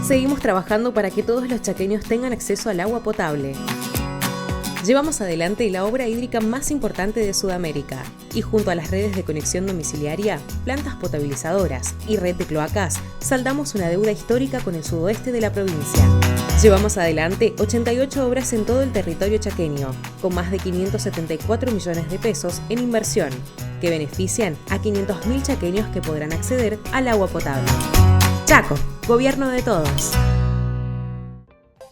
seguimos trabajando para que todos los chaqueños tengan acceso al agua potable. Llevamos adelante la obra hídrica más importante de Sudamérica y junto a las redes de conexión domiciliaria, plantas potabilizadoras y red de cloacas, saldamos una deuda histórica con el sudoeste de la provincia. Llevamos adelante 88 obras en todo el territorio chaqueño, con más de 574 millones de pesos en inversión, que benefician a 500.000 chaqueños que podrán acceder al agua potable. Chaco, gobierno de todos.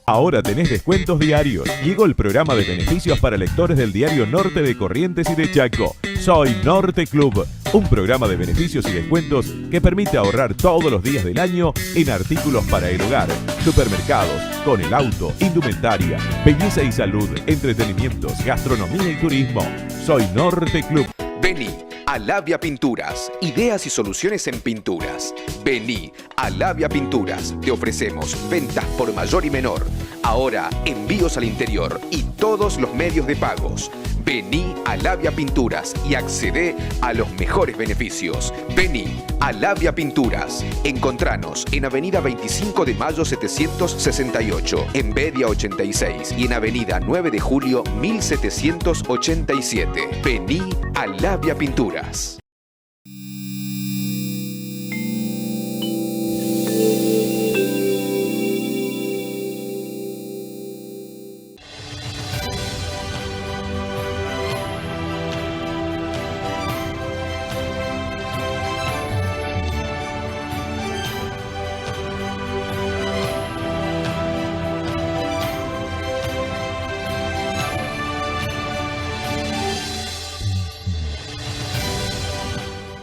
Ahora tenés descuentos diarios. Llegó el programa de beneficios para lectores del diario Norte de Corrientes y de Chaco. Soy Norte Club, un programa de beneficios y descuentos que permite ahorrar todos los días del año en artículos para el hogar, supermercados, con el auto, indumentaria, belleza y salud, entretenimientos, gastronomía y turismo. Soy Norte Club. Vení a Labia Pinturas, ideas y soluciones en pinturas. Vení a Labia Pinturas, te ofrecemos ventas por mayor y menor. Ahora envíos al interior y todos los medios de pagos. Vení a Labia Pinturas y accedé a los mejores beneficios. Vení a Labia Pinturas. Encontranos en Avenida 25 de Mayo 768, en Bedia 86 y en Avenida 9 de Julio 1787. Vení a Labia Pinturas.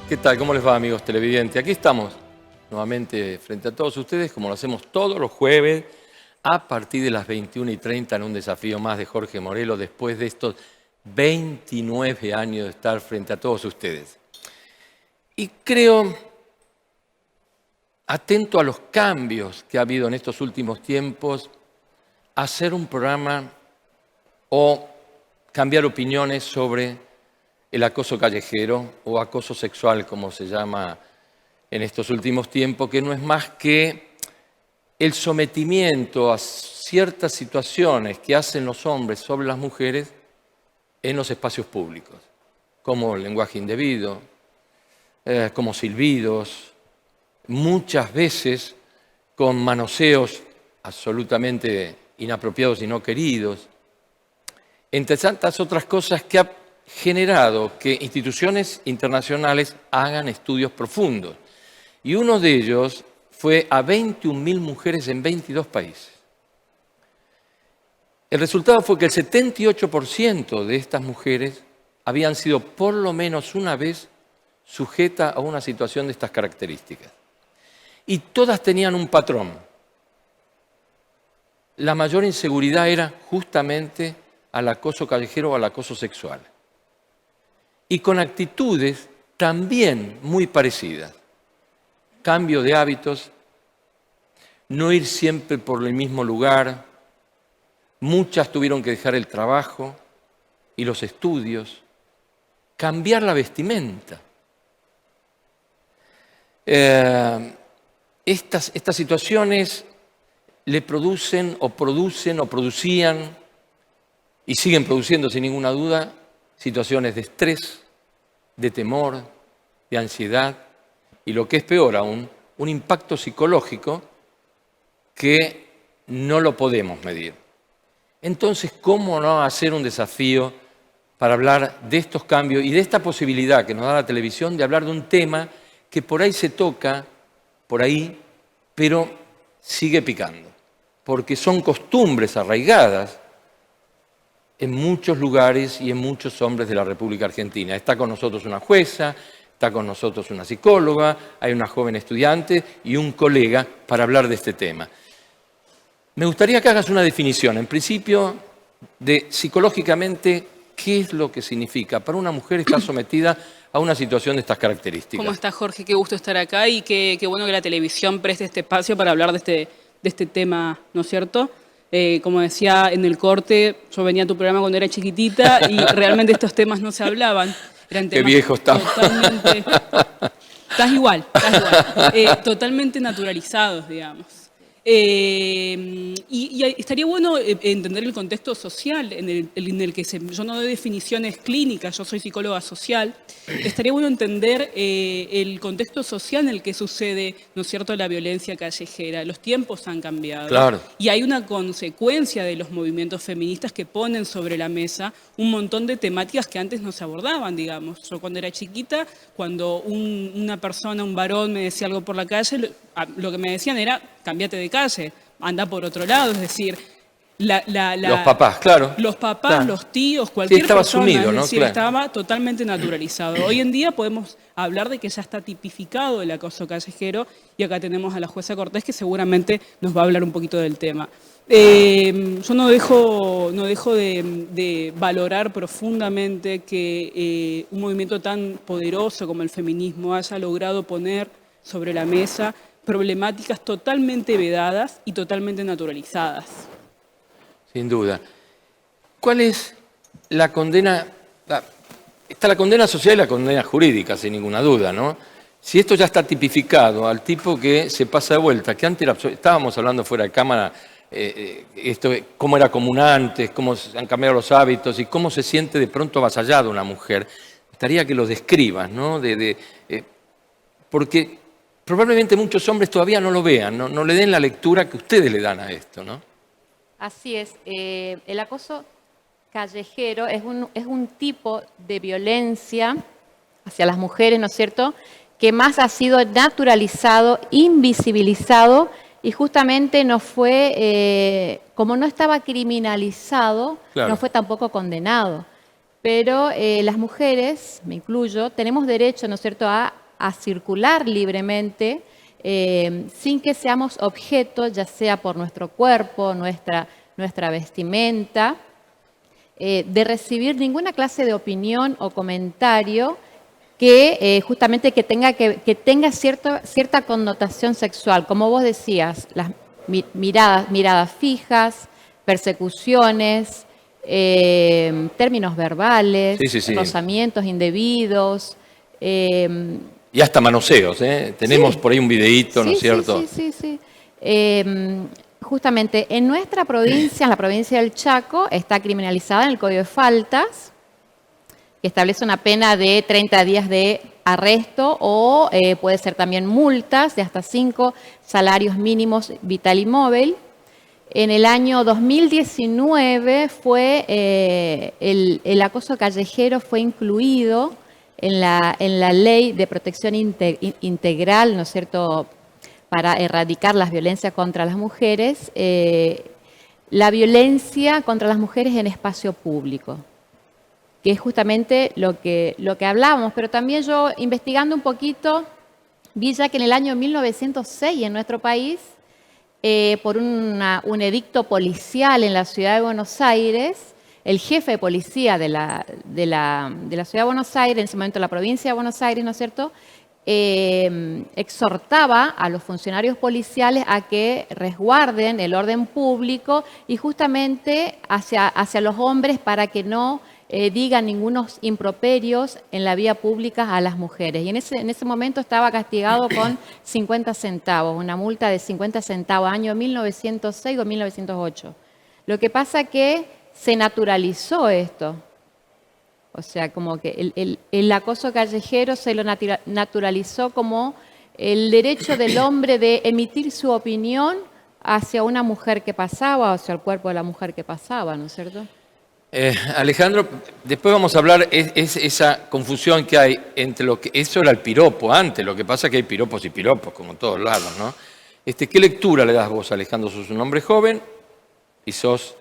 ¿Qué tal? ¿Cómo les va, amigos televidentes? Aquí estamos nuevamente frente a todos ustedes, como lo hacemos todos los jueves, a partir de las 21:30 en un desafío más de Jorge Morelo, después de estos 29 años de estar frente a todos ustedes. Y creo, atento a los cambios que ha habido en estos últimos tiempos, hacer un programa o cambiar opiniones sobre el acoso callejero o acoso sexual, como se llama en estos últimos tiempos, que no es más que el sometimiento a ciertas situaciones que hacen los hombres sobre las mujeres en los espacios públicos, como el lenguaje indebido, como silbidos, muchas veces con manoseos absolutamente inapropiados y no queridos, entre tantas otras cosas que ha generado que instituciones internacionales hagan estudios profundos. Y uno de ellos fue a 21.000 mujeres en 22 países. El resultado fue que el 78% de estas mujeres habían sido por lo menos una vez sujetas a una situación de estas características. Y todas tenían un patrón. La mayor inseguridad era justamente al acoso callejero o al acoso sexual. Y con actitudes también muy parecidas. Cambio de hábitos, no ir siempre por el mismo lugar. Muchas tuvieron que dejar el trabajo y los estudios, cambiar la vestimenta. Estas situaciones le producen o producían y siguen produciendo sin ninguna duda situaciones de estrés, de temor, de ansiedad y lo que es peor aún, un impacto psicológico que no lo podemos medir. Entonces, ¿cómo no hacer un desafío para hablar de estos cambios y de esta posibilidad que nos da la televisión de hablar de un tema que por ahí se toca, por ahí, pero sigue picando? Porque son costumbres arraigadas en muchos lugares y en muchos hombres de la República Argentina. Está con nosotros una jueza, está con nosotros una psicóloga, hay una joven estudiante y un colega para hablar de este tema. Me gustaría que hagas una definición, en principio, de psicológicamente qué es lo que significa para una mujer estar sometida a una situación de estas características. ¿Cómo está, Jorge? Qué gusto estar acá y qué bueno que la televisión preste este espacio para hablar de este tema, ¿no es cierto? Como decía en el corte, yo venía a tu programa cuando era chiquitita y realmente estos temas no se hablaban. Eran temas. Qué viejo estamos. Estás igual. Totalmente naturalizados, digamos. Y estaría bueno entender el contexto social en el que yo no doy definiciones clínicas, yo soy psicóloga social. Estaría bueno entender el contexto social en el que sucede, ¿no es cierto?, la violencia callejera. Los tiempos han cambiado. Claro. Y hay una consecuencia de los movimientos feministas que ponen sobre la mesa un montón de temáticas que antes no se abordaban, digamos. Yo cuando era chiquita, cuando una persona, un varón me decía algo por la calle, lo que me decían era, cámbiate de calle, anda por otro lado, es decir, los papás, claro. Los papás, claro. Los tíos, cualquier estaba persona, asumido, es ¿no? decir, Claro. estaba totalmente naturalizado. Hoy en día podemos hablar de que ya está tipificado el acoso callejero y acá tenemos a la jueza Cortés que seguramente nos va a hablar un poquito del tema. Yo no dejo de valorar profundamente que un movimiento tan poderoso como el feminismo haya logrado poner sobre la mesa problemáticas totalmente vedadas y totalmente naturalizadas. Sin duda. ¿Cuál es la condena? Está la condena social y la condena jurídica, sin ninguna duda, ¿no? Si esto ya está tipificado al tipo que se pasa de vuelta, que antes estábamos hablando fuera de cámara, cómo era común antes, cómo han cambiado los hábitos y cómo se siente de pronto avasallada una mujer. Me gustaría que lo describas, ¿no? Porque probablemente muchos hombres todavía no lo vean, no le den la lectura que ustedes le dan a esto, ¿no? Así es. El acoso callejero es un tipo de violencia hacia las mujeres, ¿no es cierto?, que más ha sido naturalizado, invisibilizado y justamente no fue, como no estaba criminalizado, Claro. no fue tampoco condenado. Pero las mujeres, me incluyo, tenemos derecho, ¿no es cierto?, a circular libremente sin que seamos objeto, ya sea por nuestro cuerpo, nuestra vestimenta, de recibir ninguna clase de opinión o comentario que justamente que tenga cierta connotación sexual. Como vos decías, las miradas fijas, persecuciones, términos verbales, Sí. rozamientos indebidos. Y hasta manoseos, ¿eh? Tenemos Sí. por ahí un videíto, ¿no es cierto? Sí. Justamente en nuestra provincia, en la provincia del Chaco, está criminalizada en el Código de Faltas, que establece una pena de 30 días de arresto o puede ser también multas de hasta 5 salarios mínimos vital y móvil. En el año 2019 el acoso callejero fue incluido en la ley de protección integral, ¿no es cierto?, para erradicar las violencias contra las mujeres, la violencia contra las mujeres en espacio público, que es justamente lo que hablábamos, pero también yo, investigando un poquito, vi ya que en el año 1906 en nuestro país, por un edicto policial en la ciudad de Buenos Aires, el jefe de policía de la ciudad de Buenos Aires, en ese momento la provincia de Buenos Aires, ¿no es cierto?, exhortaba a los funcionarios policiales a que resguarden el orden público y justamente hacia los hombres para que no digan ningunos improperios en la vía pública a las mujeres. Y en ese momento estaba castigado con 50 centavos, una multa de 50 centavos, año 1906 o 1908. Lo que pasa que se naturalizó esto. O sea, como que el acoso callejero se lo naturalizó como el derecho del hombre de emitir su opinión hacia una mujer que pasaba, o hacia el cuerpo de la mujer que pasaba, ¿no es cierto? Alejandro, después vamos a hablar esa confusión que hay entre lo que... Eso era el piropo antes, lo que pasa es que hay piropos y piropos, como en todos lados, ¿no? ¿Qué lectura le das vos, Alejandro? Sos un hombre joven y sos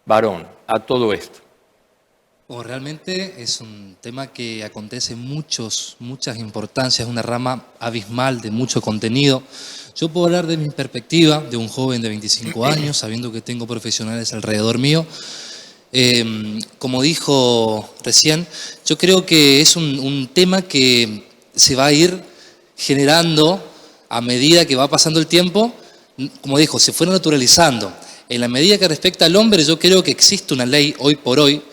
varón a todo esto. Realmente es un tema que acontece muchas importancias, una rama abismal de mucho contenido. Yo puedo hablar de mi perspectiva, de un joven de 25 años, sabiendo que tengo profesionales alrededor mío. Como dijo recién, yo creo que es un tema que se va a ir generando a medida que va pasando el tiempo. Como dijo, se fue naturalizando. En la medida que respecta al hombre, yo creo que existe una ley hoy por hoy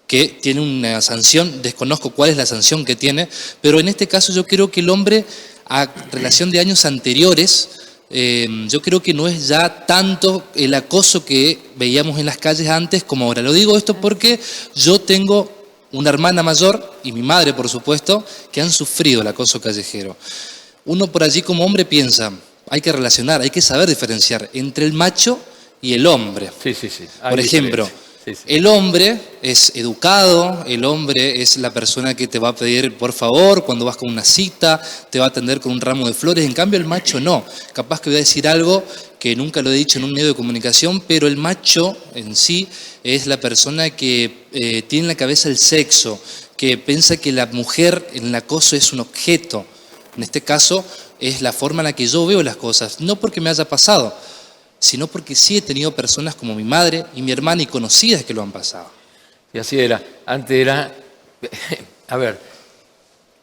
que tiene una sanción, desconozco cuál es la sanción que tiene, pero en este caso yo creo que el hombre, a relación de años anteriores, yo creo que no es ya tanto el acoso que veíamos en las calles antes como ahora. Lo digo esto porque yo tengo una hermana mayor y mi madre, por supuesto, que han sufrido el acoso callejero. Uno por allí como hombre piensa, hay que relacionar, hay que saber diferenciar entre el macho y el hombre. Sí. Por ejemplo, Sí. el hombre es educado, el hombre es la persona que te va a pedir por favor cuando vas con una cita, te va a atender con un ramo de flores. En cambio el macho no. Capaz que voy a decir algo que nunca lo he dicho en un medio de comunicación, pero el macho en sí es la persona que tiene en la cabeza el sexo, que piensa que la mujer en el acoso es un objeto. En este caso es la forma en la que yo veo las cosas, no porque me haya pasado, sino porque sí he tenido personas como mi madre y mi hermana y conocidas que lo han pasado. Y así era. Antes era, a ver,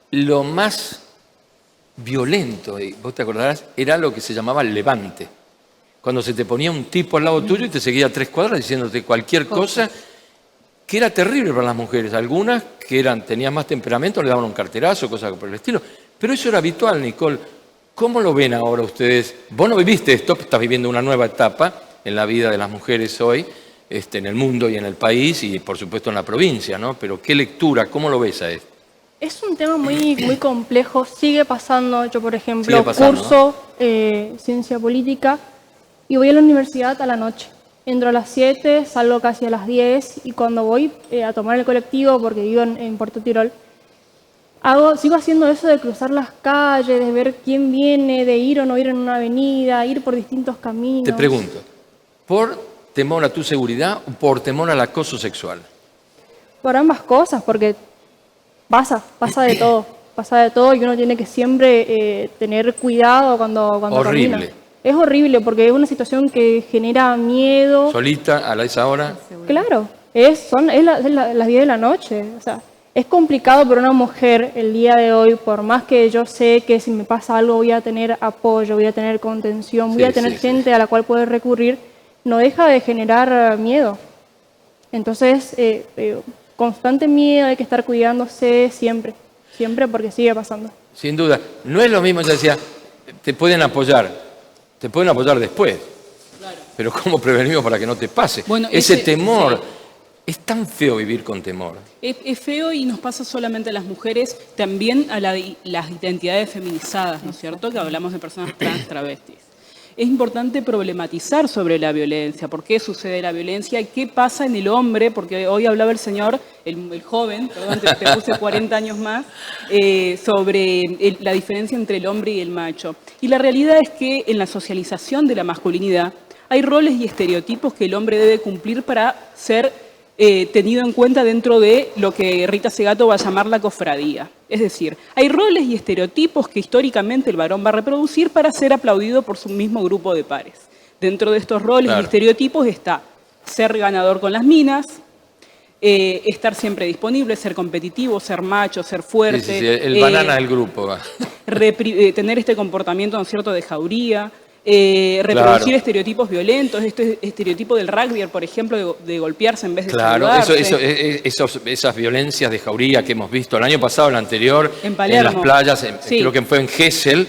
lo más violento, y vos te acordarás, era lo que se llamaba el levante. Cuando se te ponía un tipo al lado tuyo y te seguía 3 cuadras diciéndote cualquier cosa, que era terrible para las mujeres. Algunas que tenían más temperamento le daban un carterazo, cosas por el estilo. Pero eso era habitual, Nicole. ¿Cómo lo ven ahora ustedes? Vos no viviste esto, estás viviendo una nueva etapa en la vida de las mujeres hoy, en el mundo y en el país y por supuesto en la provincia, ¿no? Pero ¿qué lectura, cómo lo ves a esto? Es un tema muy complejo, sigue pasando. Yo, por ejemplo, Sigue pasando, curso ciencia política y voy a la universidad a la noche. Entro a las 7, salgo casi a las 10 y cuando voy a tomar el colectivo, porque vivo en Puerto Tirol, sigo haciendo eso de cruzar las calles, de ver quién viene, de ir o no ir en una avenida, ir por distintos caminos. Te pregunto, ¿por temor a tu seguridad o por temor al acoso sexual? Por ambas cosas, porque pasa de todo y uno tiene que siempre tener cuidado cuando Horrible. camina. Es horrible porque es una situación que genera miedo. ¿Solita a esa hora? Claro, es las 10 de la noche, o sea, es complicado para una mujer el día de hoy, por más que yo sé que si me pasa algo voy a tener apoyo, voy a tener contención, voy a tener gente a la cual poder recurrir, no deja de generar miedo. Entonces, constante miedo, hay que estar cuidándose siempre porque sigue pasando. Sin duda. No es lo mismo, yo decía, te pueden apoyar después. Claro. Pero ¿cómo prevenimos para que no te pase? Bueno, ese temor. Sí. Es tan feo vivir con temor. Es feo y nos pasa solamente a las mujeres, también a las identidades feminizadas, ¿no es cierto? Que hablamos de personas trans, travestis. Es importante problematizar sobre la violencia, por qué sucede la violencia y qué pasa en el hombre, porque hoy hablaba el señor, el joven, perdón, te puse 40 años más, sobre la diferencia entre el hombre y el macho. Y la realidad es que en la socialización de la masculinidad hay roles y estereotipos que el hombre debe cumplir para ser tenido en cuenta dentro de lo que Rita Segato va a llamar la cofradía. Es decir, hay roles y estereotipos que históricamente el varón va a reproducir para ser aplaudido por su mismo grupo de pares. Dentro de estos roles y estereotipos está ser ganador con las minas, estar siempre disponible, ser competitivo, ser macho, ser fuerte. Sí, el banana del grupo. Tener este comportamiento, ¿no es cierto?, de jauría. Reproducir estereotipos violentos, este estereotipo del rugby, por ejemplo, de golpearse en vez de saludarse. Esas violencias de jauría que hemos visto el año pasado, el anterior, en Palermo, en las playas, creo que fue en Gesell.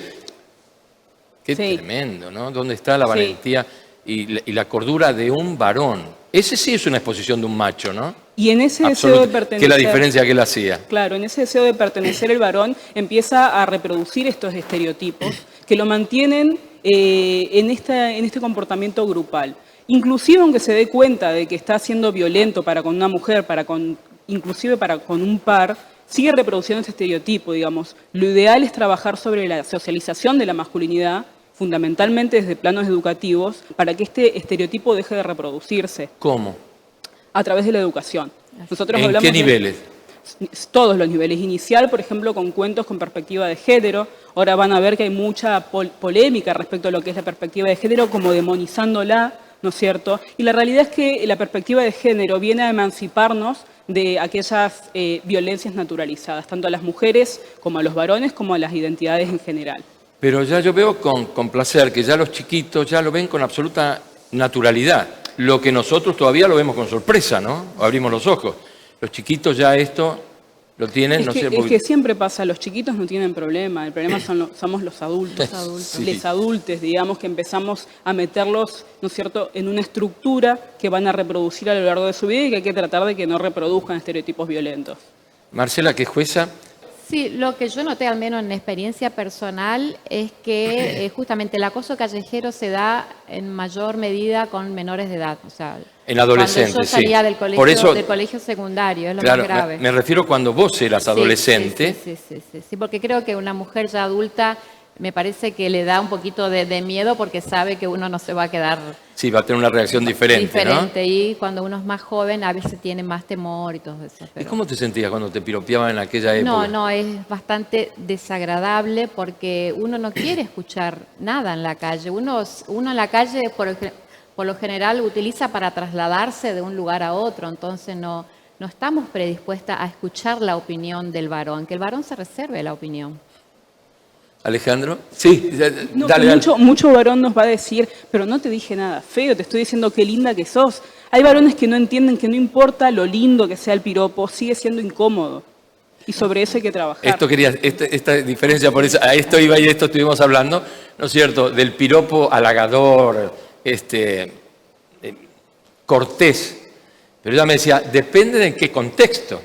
Qué tremendo, ¿no? ¿Dónde está la valentía y la cordura de un varón? Ese sí es una exposición de un macho, ¿no? Y en ese deseo de pertenecer... ¿Qué es la diferencia que él hacía? Claro, en ese deseo de pertenecer el varón empieza a reproducir estos estereotipos que lo mantienen en este comportamiento grupal. Inclusive aunque se dé cuenta de que está siendo violento para con una mujer, inclusive para con un par, sigue reproduciendo este estereotipo, digamos. Lo ideal es trabajar sobre la socialización de la masculinidad, fundamentalmente desde planos educativos, para que este estereotipo deje de reproducirse. ¿Cómo? A través de la educación. Nosotros ¿En qué niveles? Todos los niveles. Inicial, por ejemplo, con cuentos con perspectiva de género. Ahora van a ver que hay mucha polémica respecto a lo que es la perspectiva de género, como demonizándola, ¿no es cierto? Y la realidad es que la perspectiva de género viene a emanciparnos de aquellas violencias naturalizadas, tanto a las mujeres como a los varones, como a las identidades en general. Pero ya yo veo con placer que ya los chiquitos ya lo ven con absoluta naturalidad. Lo que nosotros todavía lo vemos con sorpresa, ¿no? Abrimos los ojos. Los chiquitos ya esto Lo tienen, no sé. Es que siempre pasa, los chiquitos no tienen problema, el problema somos los adultos, Sí. les adultos, digamos, que empezamos a meterlos, ¿no es cierto?, en una estructura que van a reproducir a lo largo de su vida y que hay que tratar de que no reproduzcan estereotipos violentos. Marcela, que es jueza. Sí, lo que yo noté, al menos en experiencia personal, es que justamente el acoso callejero se da en mayor medida con menores de edad. O sea, En adolescentes, cuando yo salía del colegio, Por eso, del colegio secundario, es lo claro, más grave. me refiero cuando vos eras Sí, adolescente. Sí, porque creo que una mujer ya adulta me parece que le da un poquito de miedo porque sabe que uno no se va a quedar Sí, va a tener una reacción diferente, ¿no? Y cuando uno es más joven a veces tiene más temor y todo eso. ¿Y Pero... cómo te sentías cuando te piropeaban en aquella época? No, es bastante desagradable porque uno no quiere escuchar nada en la calle. Uno en la calle por lo general utiliza para trasladarse de un lugar a otro, entonces no estamos predispuestas a escuchar la opinión del varón, que el varón se reserve la opinión. Alejandro, sí, No, dale. Mucho varón nos va a decir, pero no te dije nada feo, te estoy diciendo qué linda que sos. Hay varones que no entienden que no importa lo lindo que sea el piropo, sigue siendo incómodo. Y sobre eso hay que trabajar. Esta diferencia, por eso, a esto iba y de esto estuvimos hablando, ¿no es cierto? Del piropo halagador, cortés. Pero ella me decía, depende de en qué contexto.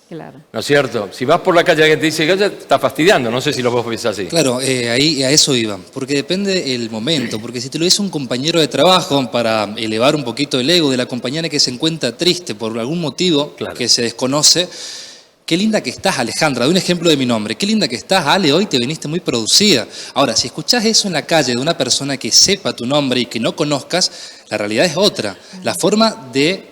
Claro. ¿No es cierto? Si vas por la calle y alguien te dice que ella te está fastidiando, no sé si lo vos ves así. Claro, ahí a eso iba, porque depende el momento, porque si te lo dice un compañero de trabajo para elevar un poquito el ego de la compañera que se encuentra triste por algún motivo que se desconoce, qué linda que estás, Alejandra, de un ejemplo de mi nombre, qué linda que estás, Ale, hoy te viniste muy producida. Ahora, si escuchás eso en la calle de una persona que sepa tu nombre y que no conozcas, la realidad es otra. La forma de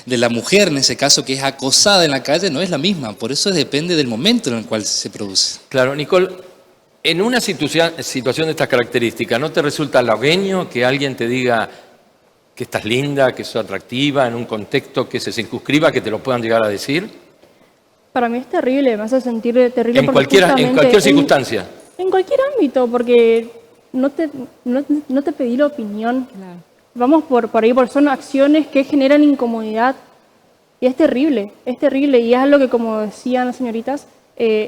la mujer, en ese caso, que es acosada en la calle, no es la misma. Por eso depende del momento en el cual se produce. Claro, Nicole, en una situación de estas características, ¿no te resulta halagüeño que alguien te diga que estás linda, que sos atractiva, en un contexto que se circunscriba, que te lo puedan llegar a decir? Para mí es terrible, me hace sentir terrible. En cualquier circunstancia. En cualquier ámbito, porque no te pedí la opinión. Claro. Vamos por ahí, son acciones que generan incomodidad. Y es terrible, y es algo que, como decían las señoritas,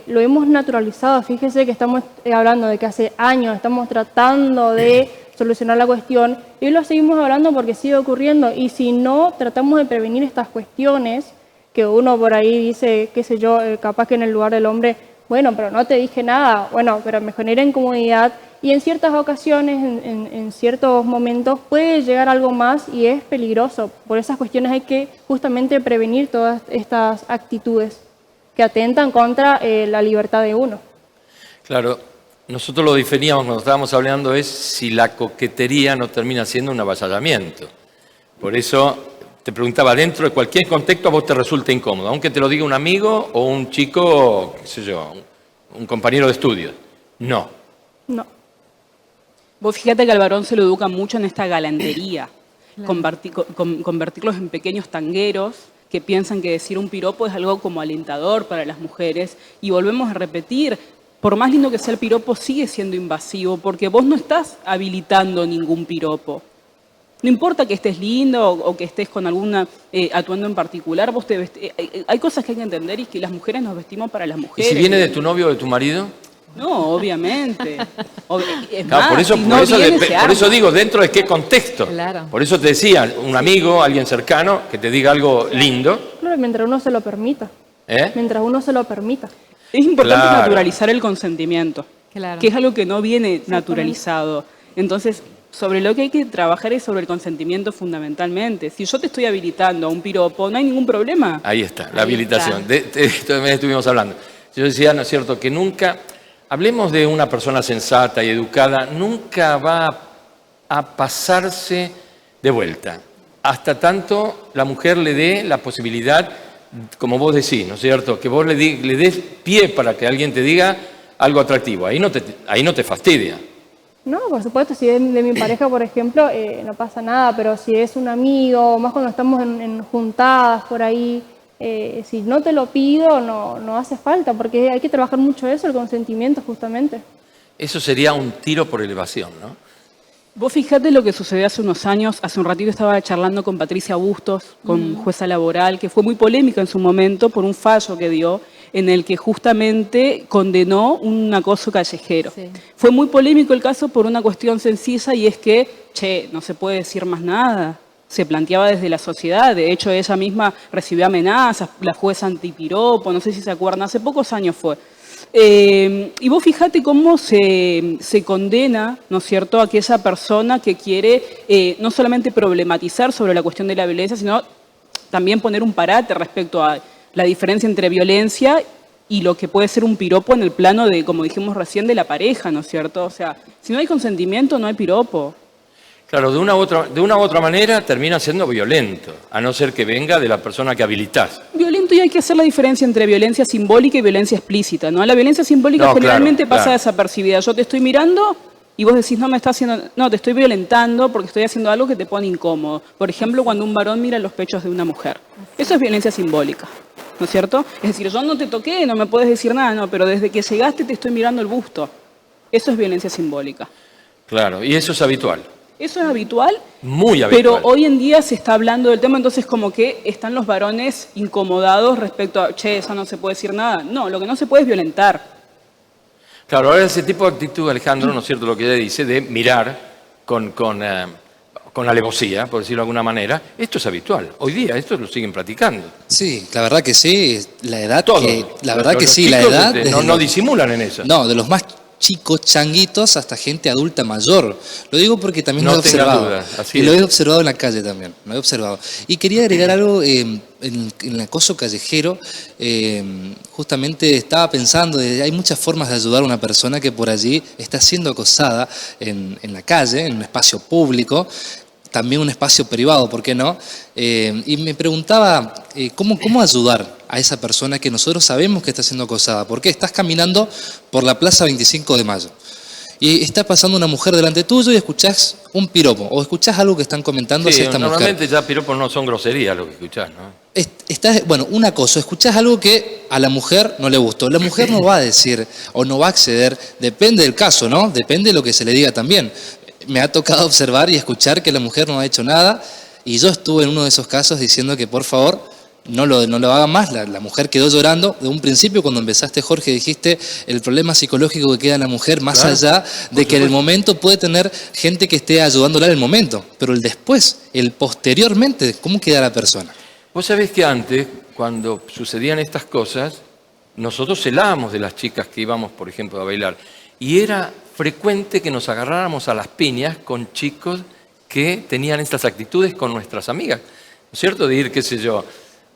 lo hemos naturalizado. Fíjese que estamos hablando de que hace años estamos tratando de solucionar la cuestión y hoy lo seguimos hablando porque sigue ocurriendo. Y si no tratamos de prevenir estas cuestiones, que uno por ahí dice, qué sé yo, capaz que en el lugar del hombre, bueno, pero no te dije nada, bueno, pero me genera incomodidad y en ciertas ocasiones, en ciertos momentos puede llegar algo más y es peligroso. Por esas cuestiones hay que justamente prevenir todas estas actitudes que atentan contra la libertad de uno. Claro, nosotros lo definíamos cuando estábamos hablando es si la coquetería no termina siendo un avasallamiento. Por eso te preguntaba, dentro de cualquier contexto a vos te resulta incómodo, aunque te lo diga un amigo o un chico, qué sé yo, un compañero de estudios. No. No. Vos fíjate que al varón se lo educa mucho en esta galantería, convertirlos en pequeños tangueros que piensan que decir un piropo es algo como alentador para las mujeres y volvemos a repetir, por más lindo que sea el piropo sigue siendo invasivo porque vos no estás habilitando ningún piropo. No importa que estés lindo o que estés con alguna atuendo en particular, vos hay cosas que hay que entender y que las mujeres nos vestimos para las mujeres. ¿Y si viene de tu novio o de tu marido? No, obviamente. Es claro, más, por eso digo, ¿dentro de qué contexto? Claro. Por eso te decía, un amigo, alguien cercano, que te diga algo lindo. Claro, mientras uno se lo permita. Mientras uno se lo permita. Es importante naturalizar el consentimiento, Claro. que es algo que no viene naturalizado. Entonces, sobre lo que hay que trabajar es sobre el consentimiento fundamentalmente. Si yo te estoy habilitando a un piropo, no hay ningún problema. Ahí está, la habilitación. De esto también estuvimos hablando. Yo decía, ¿no es cierto?, que nunca, hablemos de una persona sensata y educada, nunca va a pasarse de vuelta. Hasta tanto la mujer le dé la posibilidad, como vos decís, ¿no es cierto?, que vos le des pie para que alguien te diga algo atractivo. Ahí no te fastidia. No, por supuesto, si es de mi pareja, por ejemplo, no pasa nada, pero si es un amigo, más cuando estamos en juntadas por ahí, si no te lo pido, no hace falta, porque hay que trabajar mucho eso, el consentimiento justamente. Eso sería un tiro por elevación, ¿no? Vos fijate lo que sucedió hace unos años, hace un ratito estaba charlando con Patricia Bustos, con jueza laboral, que fue muy polémica en su momento por un fallo que dio en el que justamente condenó un acoso callejero. Sí. Fue muy polémico el caso por una cuestión sencilla y es que, no se puede decir más nada. Se planteaba desde la sociedad, de hecho ella misma recibió amenazas, la jueza antipiropo, no sé si se acuerdan, hace pocos años fue. Y vos fijate cómo se condena, ¿no es cierto?, a aquella persona que quiere no solamente problematizar sobre la cuestión de la violencia, sino también poner un parate respecto a la diferencia entre violencia y lo que puede ser un piropo en el plano de, como dijimos recién, de la pareja, ¿no es cierto? O sea, si no hay consentimiento, no hay piropo. Claro, de una u otra manera termina siendo violento, a no ser que venga de la persona que habilitás. Violento, y hay que hacer la diferencia entre violencia simbólica y violencia explícita, ¿no? La violencia simbólica generalmente pasa desapercibida. Yo te estoy mirando y vos decís, no, te estoy violentando porque estoy haciendo algo que te pone incómodo. Por ejemplo, cuando un varón mira los pechos de una mujer. Eso es violencia simbólica, ¿no es cierto? Es decir, yo no te toqué, no me puedes decir nada, no, pero desde que llegaste te estoy mirando el busto. Eso es violencia simbólica. Claro, y eso es habitual. Eso es habitual, muy habitual. Pero hoy en día se está hablando del tema, entonces como que están los varones incomodados respecto a, eso no se puede decir nada. No, lo que no se puede es violentar. Claro, ahora ese tipo de actitud, Alejandro, ¿no es cierto lo que ella dice, de mirar con alevosía, por decirlo de alguna manera, esto es habitual. Hoy día esto lo siguen practicando. Sí, la verdad que sí, la edad Todos. La verdad que Los sí, la chicos, edad... no disimulan en eso. No, de los más chicos, changuitos, hasta gente adulta mayor. Lo digo porque también No lo he observado. duda, así y lo es. he observado en la calle también, lo he observado. Y quería agregar algo en el acoso callejero. Justamente estaba pensando, hay muchas formas de ayudar a una persona que por allí está siendo acosada en la calle, en un espacio público, también un espacio privado, ¿por qué no? Y me preguntaba, ¿cómo ayudar a esa persona que nosotros sabemos que está siendo acosada? ¿Por qué? Estás caminando por la Plaza 25 de Mayo y está pasando una mujer delante tuyo y escuchás un piropo o escuchás algo que están comentando hacia esta mujer. Normalmente ya piropos no son groserías lo que escuchás, ¿no? Bueno, un acoso, escuchás algo que a la mujer no le gustó. La mujer no va a decir o no va a acceder, depende del caso, ¿no? Depende de lo que se le diga también. Me ha tocado observar y escuchar que la mujer no ha hecho nada y yo estuve en uno de esos casos diciendo que por favor no lo hagan más. La mujer quedó llorando. De un principio cuando empezaste, Jorge, dijiste el problema psicológico que queda en la mujer, más allá de que en el momento puede tener gente que esté ayudándola en el momento, pero el después, el posteriormente, ¿cómo queda la persona? Vos sabés que antes, cuando sucedían estas cosas, nosotros celábamos de las chicas que íbamos, por ejemplo, a bailar, y era frecuente que nos agarráramos a las piñas con chicos que tenían estas actitudes con nuestras amigas, ¿no es cierto? De ir, qué sé yo,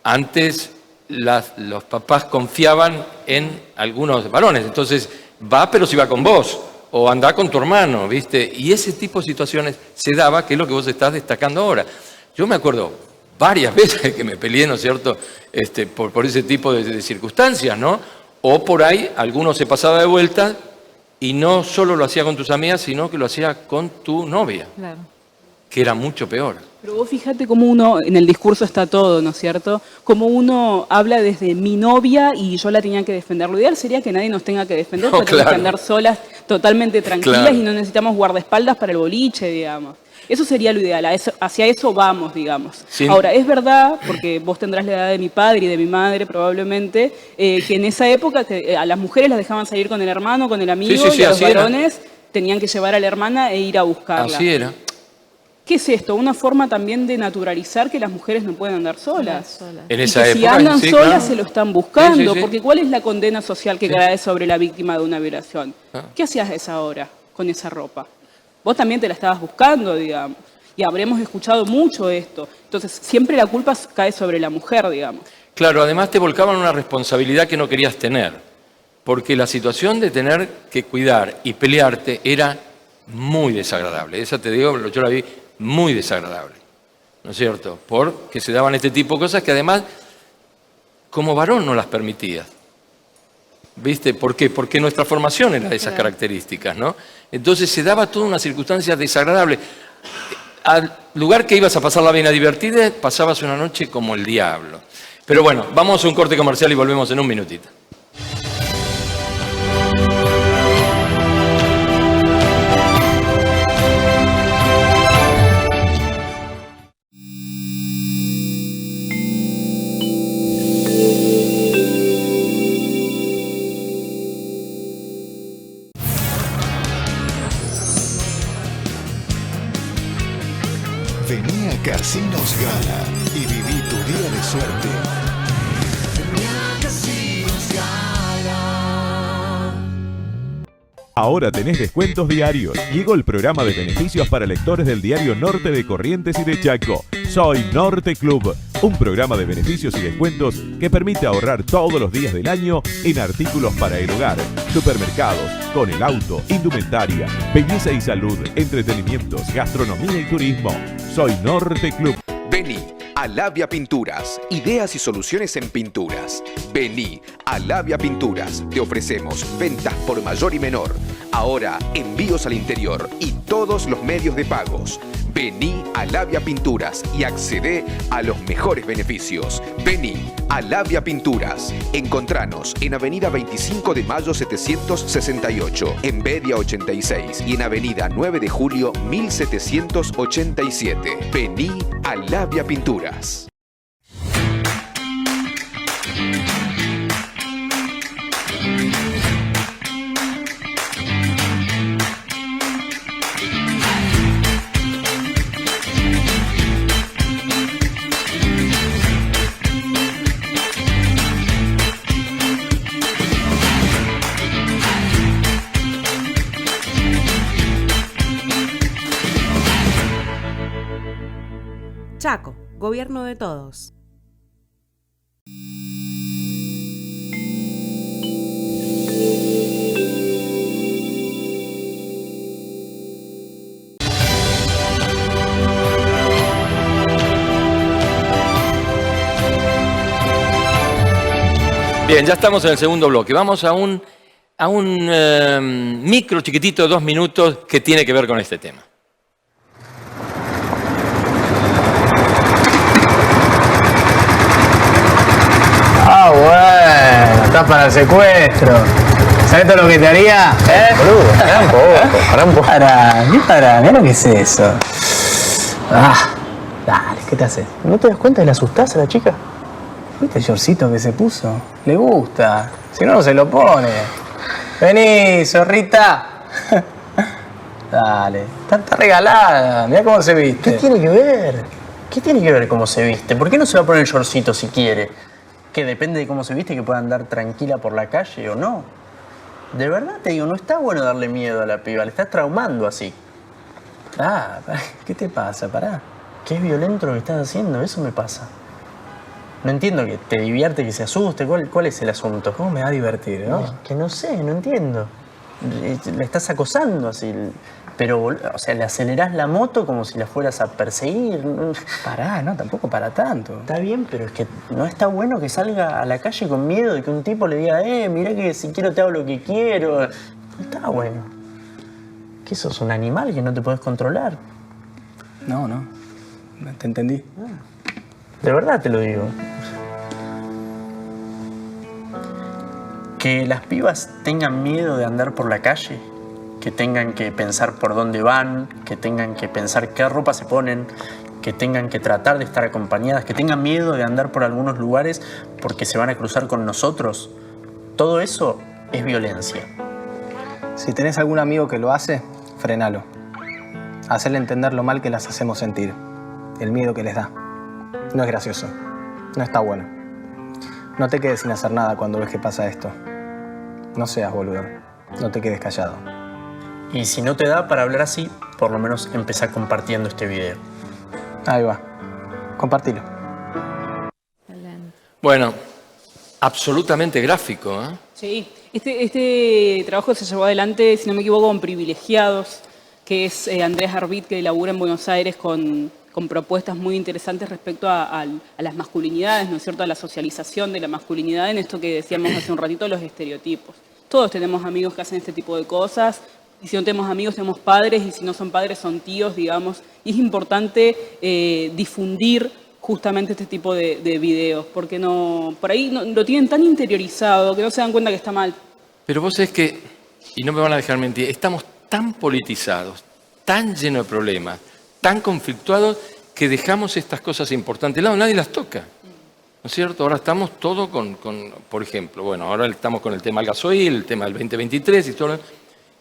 antes los papás confiaban en algunos varones, entonces va pero si va con vos, o anda con tu hermano, ¿viste? Y ese tipo de situaciones se daba, que es lo que vos estás destacando ahora. Yo me acuerdo varias veces que me peleé, ¿no es cierto?, por ese tipo de circunstancias, ¿no? O por ahí alguno se pasaba de vuelta y no solo lo hacía con tus amigas, sino que lo hacía con tu novia, Claro. que era mucho peor. Pero vos fíjate cómo uno, en el discurso está todo, ¿no es cierto? Cómo uno habla desde mi novia y yo la tenía que defender. Lo ideal sería que nadie nos tenga que defender, podemos claro. defender solas, totalmente tranquilas, Claro. y no necesitamos guardaespaldas para el boliche, digamos. Eso sería lo ideal, hacia eso vamos, digamos. Sí. Ahora, es verdad, porque vos tendrás la edad de mi padre y de mi madre probablemente, que en esa época a las mujeres las dejaban salir con el hermano, con el amigo, Sí, y a los así era. varones tenían que llevar a la hermana e ir a buscarla. Así era. ¿Qué es esto? Una forma también de naturalizar que las mujeres no pueden andar solas. En Y esa que época, si andan sí, solas claro. se lo están buscando, Sí, sí, sí. porque ¿cuál es la condena social que cae sobre la víctima de una violación? Ah. ¿Qué hacías a esa hora con esa ropa? Vos también te la estabas buscando, digamos, y habremos escuchado mucho esto. Entonces, siempre la culpa cae sobre la mujer, digamos. Claro, además te volcaban una responsabilidad que no querías tener, porque la situación de tener que cuidar y pelearte era muy desagradable. Esa te digo, yo la vi muy desagradable, ¿no es cierto? Porque se daban este tipo de cosas que además, como varón, no las permitías. ¿Viste? ¿Por qué? Porque nuestra formación era de esas características, ¿no? Entonces se daba toda una circunstancia desagradable. Al lugar que ibas a pasarla bien a divertirte, pasabas una noche como el diablo. Pero bueno, vamos a un corte comercial y volvemos en un minutito. Casinos Gala y viví tu día de suerte. Ahora tenés descuentos diarios. Llegó el programa de beneficios para lectores del diario Norte de Corrientes y de Chaco. Soy Norte Club, un programa de beneficios y descuentos que permite ahorrar todos los días del año en artículos para el hogar, supermercados, con el auto, indumentaria, belleza y salud, entretenimientos, gastronomía y turismo. Soy Norte Club. Vení a Labia Pinturas, ideas y soluciones en pinturas. Vení a Labia Pinturas, te ofrecemos ventas por mayor y menor. Ahora envíos al interior y todos los medios de pagos. Vení a Labia Pinturas y accedé a los mejores beneficios. Vení a Labia Pinturas. Encontranos en Avenida 25 de Mayo 768, en Bedia 86 y en Avenida 9 de Julio 1787. Vení a Labia Pinturas. Chaco, gobierno de todos. Bien, ya estamos en el segundo bloque. Vamos a un micro chiquitito de 2 minutos que tiene que ver con este tema. Ah, bueno, está para el secuestro. ¿Sabes todo lo que te haría? Boludo, pará un poco. Mirá lo que es eso. Dale, ¿qué te haces? ¿No te das cuenta que le asustás a la chica? ¿Viste el shortcito que se puso? Le gusta. Si no, no se lo pone. Vení, zorrita. Dale, está regalada. Mirá cómo se viste. ¿Qué tiene que ver? ¿Qué tiene que ver cómo se viste? ¿Por qué no se va a poner el shortcito si quiere? ¿Que depende de cómo se viste que pueda andar tranquila por la calle o no? De verdad te digo, no está bueno darle miedo a la piba, le estás traumando así. ¿Qué te pasa? Pará. ¿Qué es violento lo que estás haciendo? Eso me pasa. No entiendo que te divierte, que se asuste. ¿Cuál es el asunto? ¿Cómo me va a divertir, no? Que no sé, no entiendo. Le estás acosando así. Pero, o sea, le acelerás la moto como si la fueras a perseguir. Pará, no, tampoco para tanto. Está bien, pero es que no está bueno que salga a la calle con miedo de que un tipo le diga, mirá que si quiero te hago lo que quiero. No está bueno. ¿Qué sos, un animal que no te podés controlar? No, te entendí. De verdad te lo digo. Que las pibas tengan miedo de andar por la calle, que tengan que pensar por dónde van, que tengan que pensar qué ropa se ponen, que tengan que tratar de estar acompañadas, que tengan miedo de andar por algunos lugares porque se van a cruzar con nosotros. Todo eso es violencia. Si tenés algún amigo que lo hace, frenalo. Hacerle entender lo mal que las hacemos sentir, el miedo que les da. No es gracioso, no está bueno. No te quedes sin hacer nada cuando ves que pasa esto. No seas boludo, no te quedes callado. Y si no te da para hablar así, por lo menos empezá compartiendo este video. Ahí va, compartilo. Bueno, absolutamente gráfico, ¿eh? Sí, este trabajo se llevó adelante, si no me equivoco, con Privilegiados, que es Andrés Arbit, que labura en Buenos Aires con propuestas muy interesantes respecto a las masculinidades, ¿no es cierto?, a la socialización de la masculinidad, en esto que decíamos hace un ratito, los estereotipos. Todos tenemos amigos que hacen este tipo de cosas, y si no tenemos amigos, tenemos padres, y si no son padres, son tíos, digamos. Y es importante difundir justamente este tipo de videos, porque por ahí lo tienen tan interiorizado que no se dan cuenta que está mal. Pero vos sabés que, y no me van a dejar mentir, estamos tan politizados, tan llenos de problemas, tan conflictuados, que dejamos estas cosas importantes de lado, nadie las toca. ¿No es cierto? Ahora estamos todo por ejemplo, bueno, ahora estamos con el tema del gasoil, el tema del 2023 y todo.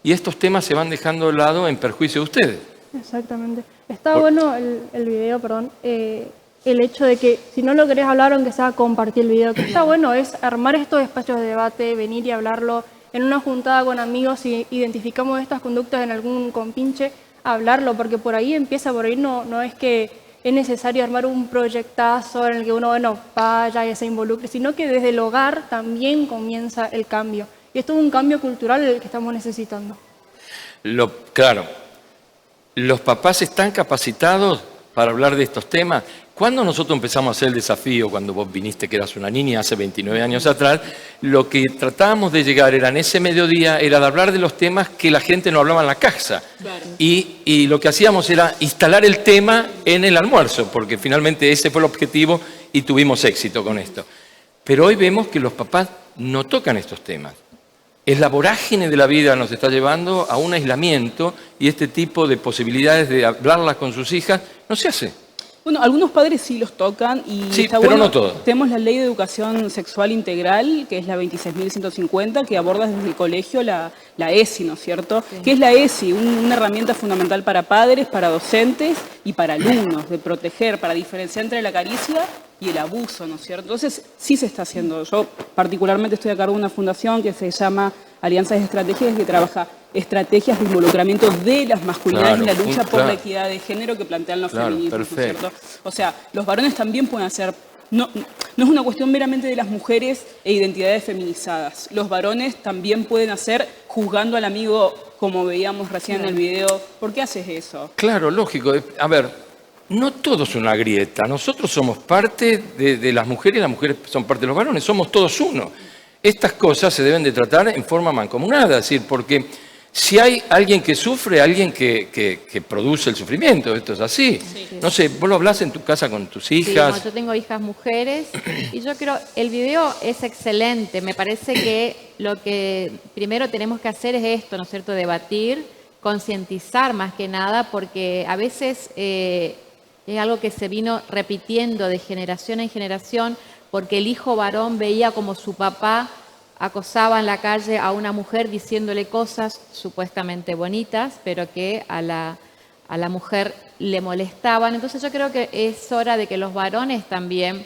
Y estos temas se van dejando de lado en perjuicio de ustedes. Exactamente. Está bueno el video, perdón, el hecho de que si no lo querés hablar, aunque sea compartir el video, que está bueno es armar estos espacios de debate, venir y hablarlo en una juntada con amigos, si identificamos estas conductas en algún compinche, hablarlo, porque por ahí empieza, por ahí no es que es necesario armar un proyectazo en el que uno, bueno, vaya y se involucre, sino que desde el hogar también comienza el cambio. Y esto es un cambio cultural el que estamos necesitando. Claro, los papás están capacitados para hablar de estos temas. Cuando nosotros empezamos a hacer el desafío, cuando vos viniste que eras una niña hace 29 años atrás, lo que tratábamos de llegar era en ese mediodía, era de hablar de los temas que la gente no hablaba en la casa. Claro. Y lo que hacíamos era instalar el tema en el almuerzo, porque finalmente ese fue el objetivo y tuvimos éxito con esto. Pero hoy vemos que los papás no tocan estos temas. Es la vorágine de la vida nos está llevando a un aislamiento y este tipo de posibilidades de hablarlas con sus hijas no se hace. Bueno, algunos padres sí los tocan y sí, está pero bueno. No todos. Tenemos la Ley de Educación Sexual Integral, que es la 26.150, que aborda desde el colegio la ESI, ¿no es cierto? Sí. ¿Qué es la ESI? Una herramienta fundamental para padres, para docentes y para alumnos, de proteger, para diferenciar entre la caricia y el abuso, ¿no es cierto? Entonces, sí se está haciendo. Yo particularmente estoy a cargo de una fundación que se llama Alianzas Estratégicas, que trabaja estrategias de involucramiento de las masculinidades, claro, en la lucha por la equidad de género que plantean los feminismos, ¿no es cierto? O sea, los varones también pueden hacer, no es una cuestión meramente de las mujeres e identidades feminizadas. Los varones también pueden hacer juzgando al amigo, como veíamos recién en el video. ¿Por qué haces eso? Claro, lógico. A ver, no todo es una grieta. Nosotros somos parte de las mujeres y las mujeres son parte de los varones. Somos todos uno. Estas cosas se deben de tratar en forma mancomunada, es decir, porque si hay alguien que sufre, alguien que produce el sufrimiento, esto es así. Sí. No sé, vos lo hablás en tu casa con tus hijas. Sí, no, yo tengo hijas mujeres y yo creo, el video es excelente. Me parece que lo que primero tenemos que hacer es esto, ¿no es cierto? Debatir, concientizar más que nada, porque a veces es algo que se vino repitiendo de generación en generación, porque el hijo varón veía como su papá acosaba en la calle a una mujer diciéndole cosas supuestamente bonitas, pero que a la mujer le molestaban. Entonces yo creo que es hora de que los varones también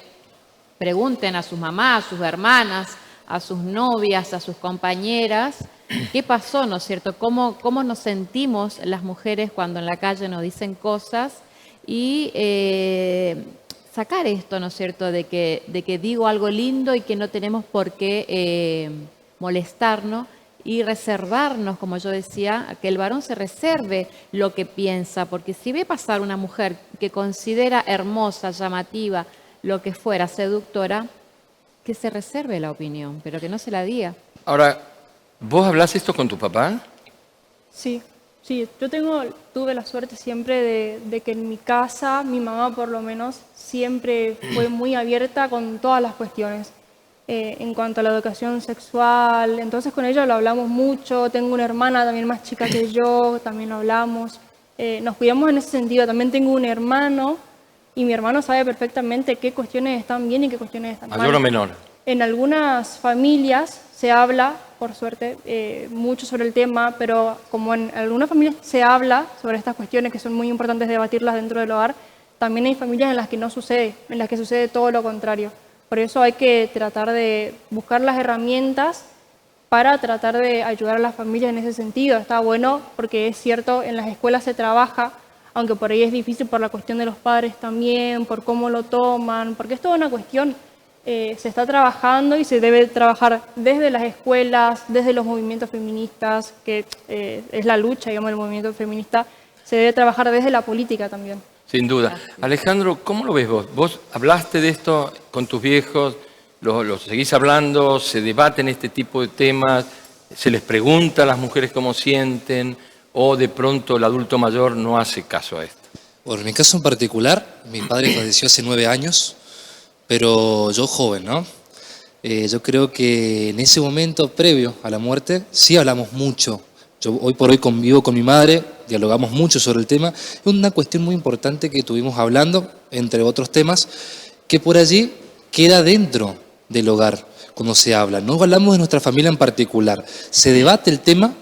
pregunten a sus mamás, a sus hermanas, a sus novias, a sus compañeras, qué pasó, ¿no es cierto? ¿Cómo nos sentimos las mujeres cuando en la calle nos dicen cosas? Y sacar esto, ¿no es cierto?, de que digo algo lindo y que no tenemos por qué molestarnos y reservarnos, como yo decía, que el varón se reserve lo que piensa, porque si ve pasar una mujer que considera hermosa, llamativa, lo que fuera, seductora, que se reserve la opinión, pero que no se la diga. Ahora, ¿vos hablás esto con tu papá? Sí. Sí, yo tuve la suerte siempre de que en mi casa, mi mamá por lo menos, siempre fue muy abierta con todas las cuestiones. En cuanto a la educación sexual, entonces con ella lo hablamos mucho. Tengo una hermana también más chica que yo, también lo hablamos. Nos cuidamos en ese sentido. También tengo un hermano y mi hermano sabe perfectamente qué cuestiones están bien y qué cuestiones están mal. ¿Mayor o menor? En algunas familias se habla, por suerte, mucho sobre el tema, pero como en algunas familias se habla sobre estas cuestiones que son muy importantes debatirlas dentro del hogar, también hay familias en las que no sucede, en las que sucede todo lo contrario. Por eso hay que tratar de buscar las herramientas para tratar de ayudar a las familias en ese sentido. Está bueno porque es cierto, en las escuelas se trabaja, aunque por ahí es difícil por la cuestión de los padres también, por cómo lo toman, porque es toda una cuestión. Se está trabajando y se debe trabajar desde las escuelas, desde los movimientos feministas, que es la lucha, digamos, del movimiento feminista, se debe trabajar desde la política también. Sin duda. Alejandro, ¿cómo lo ves vos? ¿Vos hablaste de esto con tus viejos? ¿Lo seguís hablando? ¿Se debaten este tipo de temas? ¿Se les pregunta a las mujeres cómo sienten? ¿O de pronto el adulto mayor no hace caso a esto? Bueno, en mi caso en particular, mi padre falleció hace 9 años. Pero yo joven, ¿no? Yo creo que en ese momento previo a la muerte sí hablamos mucho. Yo hoy por hoy convivo con mi madre, dialogamos mucho sobre el tema. Es una cuestión muy importante que estuvimos hablando, entre otros temas, que por allí queda dentro del hogar cuando se habla. No hablamos de nuestra familia en particular. Se debate el tema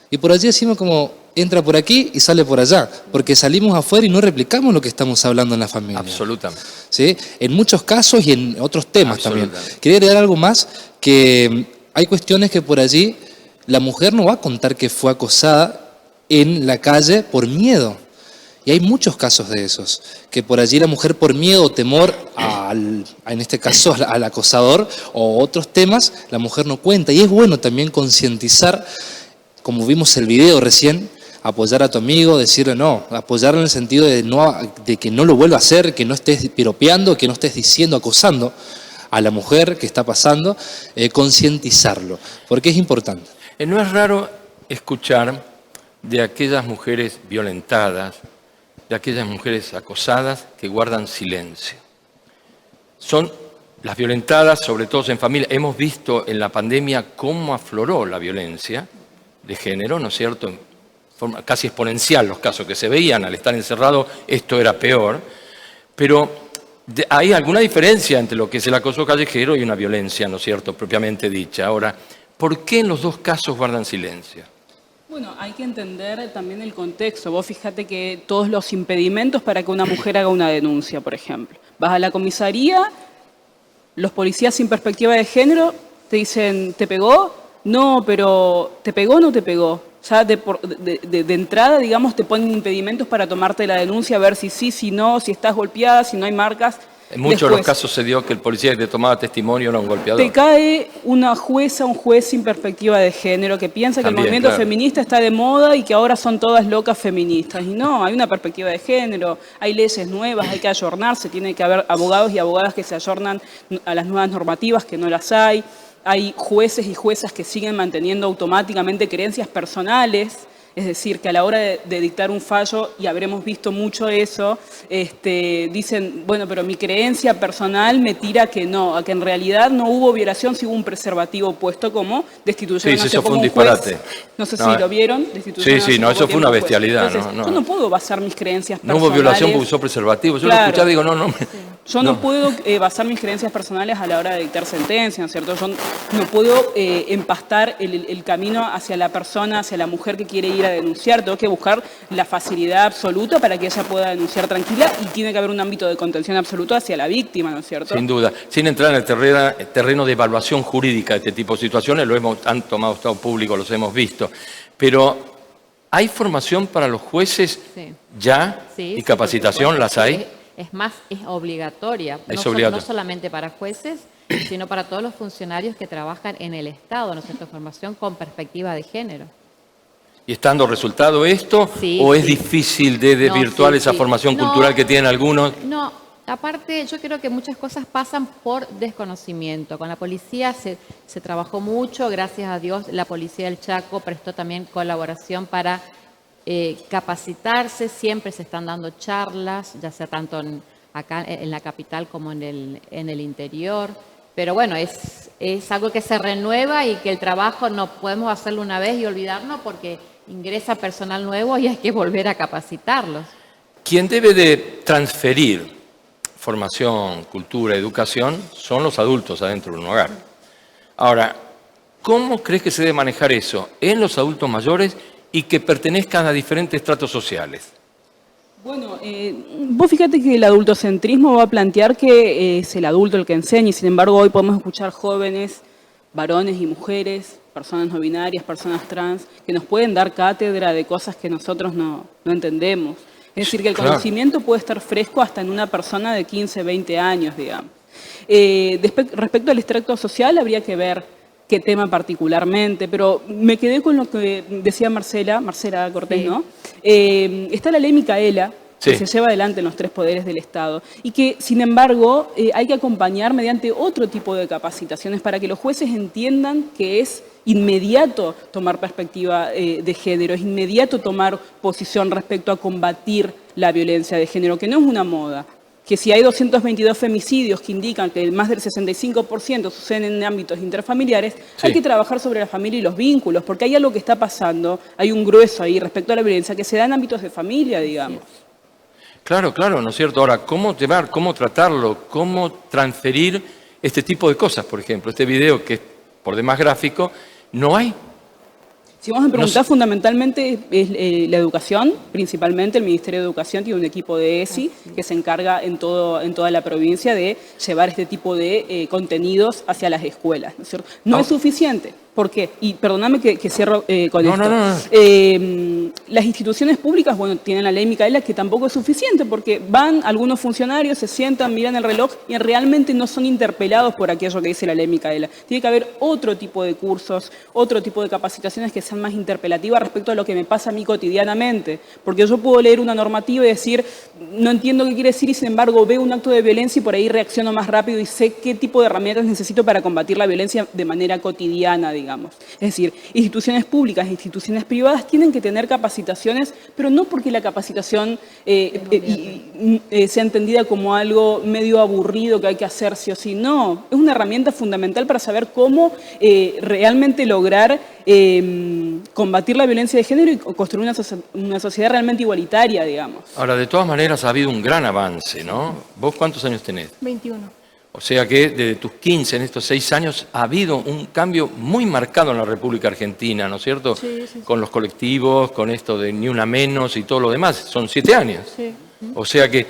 y por allí decimos como, entra por aquí y sale por allá, porque salimos afuera y no replicamos lo que estamos hablando en la familia. Absolutamente. ¿Sí? En muchos casos y en otros temas también. Quería agregar algo más, que hay cuestiones que por allí la mujer no va a contar que fue acosada en la calle por miedo. Y hay muchos casos de esos, que por allí la mujer por miedo o temor en este caso al acosador o otros temas, la mujer no cuenta. Y es bueno también concientizar, como vimos el video recién, apoyar a tu amigo, decirle no, apoyarlo en el sentido de que no lo vuelva a hacer, que no estés piropeando, que no estés diciendo, acosando a la mujer que está pasando, concientizarlo, porque es importante. No es raro escuchar de aquellas mujeres violentadas, de aquellas mujeres acosadas que guardan silencio. Son las violentadas, sobre todo en familia. Hemos visto en la pandemia cómo afloró la violencia de género, ¿no es cierto?, forma casi exponencial los casos que se veían, al estar encerrado esto era peor, pero hay alguna diferencia entre lo que es el acoso callejero y una violencia, ¿no es cierto?, propiamente dicha. Ahora, ¿por qué en los dos casos guardan silencio? Bueno, hay que entender también el contexto. Vos fíjate que todos los impedimentos para que una mujer haga una denuncia, por ejemplo. Vas a la comisaría, los policías sin perspectiva de género te dicen, ¿te pegó? No, pero ¿te pegó o no te pegó? Ya de entrada, digamos, te ponen impedimentos para tomarte la denuncia, a ver si sí, si no, si estás golpeada, si no hay marcas. En muchos de los casos se dio que el policía que te tomaba testimonio era un golpeador. Te cae una jueza, un juez sin perspectiva de género que piensa que el movimiento feminista está de moda y que ahora son todas locas feministas. Y no, hay una perspectiva de género, hay leyes nuevas, hay que ayornarse, tiene que haber abogados y abogadas que se ayornan a las nuevas normativas, que no las hay. Hay jueces y juezas que siguen manteniendo automáticamente creencias personales, es decir, que a la hora de dictar un fallo, y habremos visto mucho eso, dicen, bueno, pero mi creencia personal me tira que no, a que en realidad no hubo violación si hubo un preservativo puesto como destituyeron. Sí, eso fue un disparate. No sé si lo vieron. Sí, no, eso fue una bestialidad. Entonces, yo no puedo basar mis creencias personales. No hubo violación porque usó preservativo. Yo lo escuchaba y digo, no. Yo no puedo basar mis creencias personales a la hora de dictar sentencia, ¿no es cierto? Yo no puedo empastar el camino hacia la persona, hacia la mujer que quiere ir a denunciar. Tengo que buscar la facilidad absoluta para que ella pueda denunciar tranquila y tiene que haber un ámbito de contención absoluto hacia la víctima, ¿no es cierto? Sin duda. Sin entrar en el terreno de evaluación jurídica de este tipo de situaciones, han tomado Estado público, los hemos visto. Pero, ¿hay formación para los jueces ya? ¿Y capacitación las hay? Es más, es obligatoria. No solamente para jueces, sino para todos los funcionarios que trabajan en el Estado, ¿no es cierto? Formación con perspectiva de género. ¿Y está dando resultado esto? ¿O es difícil de desvirtuar esa formación cultural que tienen algunos? No, aparte yo creo que muchas cosas pasan por desconocimiento. Con la policía se trabajó mucho, gracias a Dios la policía del Chaco prestó también colaboración para capacitarse, siempre se están dando charlas, ya sea tanto acá en la capital como en el interior. Pero bueno, es algo que se renueva y que el trabajo no podemos hacerlo una vez y olvidarnos porque ingresa personal nuevo y hay que volver a capacitarlos. Quien debe de transferir formación, cultura, educación son los adultos adentro de un hogar. Ahora, ¿cómo crees que se debe manejar eso en los adultos mayores y que pertenezcan a diferentes estratos sociales? Bueno, vos fíjate que el adultocentrismo va a plantear que es el adulto el que enseña y sin embargo hoy podemos escuchar jóvenes, varones y mujeres, personas no binarias, personas trans, que nos pueden dar cátedra de cosas que nosotros no entendemos. Es decir, que el conocimiento puede estar fresco hasta en una persona de 15, 20 años, digamos. Respecto al extracto social habría que ver qué tema particularmente, pero me quedé con lo que decía Marcela Cortés, ¿no? Está la ley Micaela, que se lleva adelante en los 3 poderes del Estado y que, sin embargo, hay que acompañar mediante otro tipo de capacitaciones para que los jueces entiendan que es inmediato tomar perspectiva de género, es inmediato tomar posición respecto a combatir la violencia de género, que no es una moda. Que si hay 222 femicidios que indican que más del 65% suceden en ámbitos interfamiliares, hay que trabajar sobre la familia y los vínculos, porque hay algo que está pasando, hay un grueso ahí respecto a la violencia que se da en ámbitos de familia, digamos. Claro, ¿no es cierto? Ahora, ¿cómo llevar, cómo tratarlo, cómo transferir este tipo de cosas? Por ejemplo, este video que es por demás gráfico, no hay Si vamos a preguntar, fundamentalmente es la educación, principalmente el Ministerio de Educación tiene un equipo de ESI que se encarga en toda la provincia de llevar este tipo de contenidos hacia las escuelas, ¿no es cierto? No es suficiente. ¿Por qué? Y perdóname que cierro con esto. Las instituciones públicas, bueno, tienen la ley Micaela, que tampoco es suficiente, porque van algunos funcionarios, se sientan, miran el reloj y realmente no son interpelados por aquello que dice la ley Micaela. Tiene que haber otro tipo de cursos, otro tipo de capacitaciones que sean más interpelativas respecto a lo que me pasa a mí cotidianamente. Porque yo puedo leer una normativa y decir, no entiendo qué quiere decir, y sin embargo veo un acto de violencia y por ahí reacciono más rápido y sé qué tipo de herramientas necesito para combatir la violencia de manera cotidiana, digamos. Es decir, instituciones públicas e instituciones privadas tienen que tener capacitaciones, pero no porque la capacitación sea entendida como algo medio aburrido que hay que hacer sí o sí. No, es una herramienta fundamental para saber cómo realmente lograr combatir la violencia de género y construir una sociedad realmente igualitaria, digamos. Ahora, de todas maneras ha habido un gran avance, ¿no? ¿Vos cuántos años tenés? 21. O sea que desde tus 15, en estos 6 años, ha habido un cambio muy marcado en la República Argentina, ¿no es cierto? Sí. Con los colectivos, con esto de ni una menos y todo lo demás. Son 7 años. Sí. O sea que,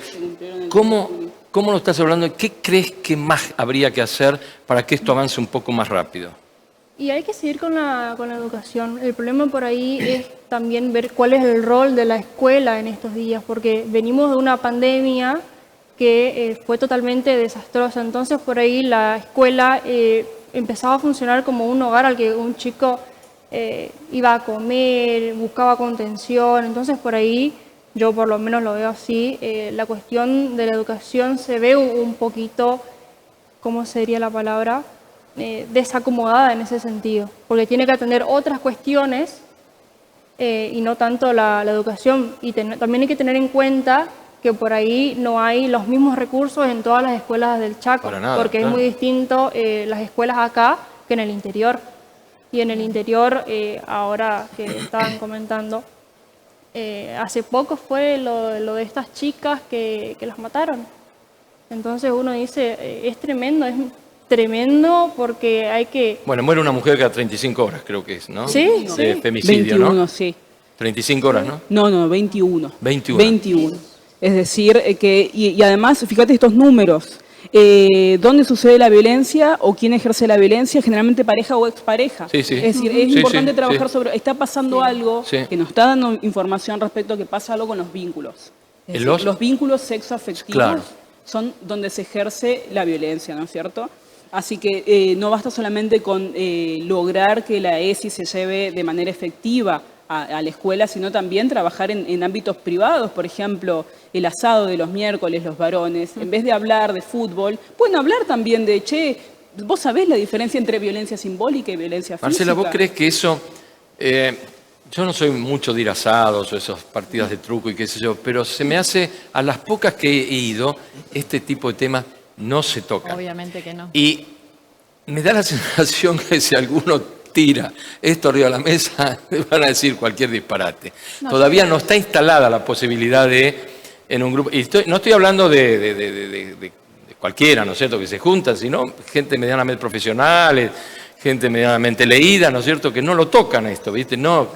¿cómo lo estás hablando? ¿Qué crees que más habría que hacer para que esto avance un poco más rápido? Y hay que seguir con la educación. El problema por ahí es también ver cuál es el rol de la escuela en estos días, porque venimos de una pandemia que fue totalmente desastrosa. Entonces por ahí la escuela empezaba a funcionar como un hogar al que un chico iba a comer, buscaba contención. Entonces por ahí, yo por lo menos lo veo así, la cuestión de la educación se ve un poquito, ¿cómo sería la palabra? Desacomodada en ese sentido, porque tiene que atender otras cuestiones y no tanto la educación. Y también hay que tener en cuenta que por ahí no hay los mismos recursos en todas las escuelas del Chaco, para nada, porque claro. es muy distinto las escuelas acá que en el interior. Y en el interior, ahora que estaban comentando, hace poco fue lo de estas chicas que las mataron. Entonces uno dice, es tremendo porque hay que... Bueno, muere una mujer cada 35 horas, creo que es, ¿no? Sí, De sí. femicidio, 21, ¿no? sí. 35 horas, ¿no? No, 21. 21. 21. Es decir, que y además, fíjate estos números. ¿Dónde sucede la violencia o quién ejerce la violencia? Generalmente pareja o expareja. Sí, sí. Es decir, es Sí, importante sí, trabajar sí. sobre... Está pasando algo Sí. que nos está dando información respecto a que pasa algo con los vínculos. Es decir, los vínculos sexoafectivos Claro. son donde se ejerce la violencia, ¿no es cierto? Así que no basta solamente con lograr que la ESI se lleve de manera efectiva a la escuela, sino también trabajar en ámbitos privados, por ejemplo, el asado de los miércoles, los varones, en vez de hablar de fútbol, pueden hablar también de, che, ¿vos sabés la diferencia entre violencia simbólica y violencia física? Marcela, ¿vos crees que eso... yo no soy mucho de ir a asados o esas partidas de truco y qué sé yo, pero se me hace, a las pocas que he ido, este tipo de temas no se tocan. Obviamente que no. Y me da la sensación que si alguno tira esto arriba de la mesa, le van a decir cualquier disparate. Todavía no está instalada la posibilidad de, en un grupo, y no estoy hablando de cualquiera, ¿no es cierto?, que se juntan, sino gente medianamente profesional, gente medianamente leída, ¿no es cierto?, que no lo tocan esto, ¿viste? No,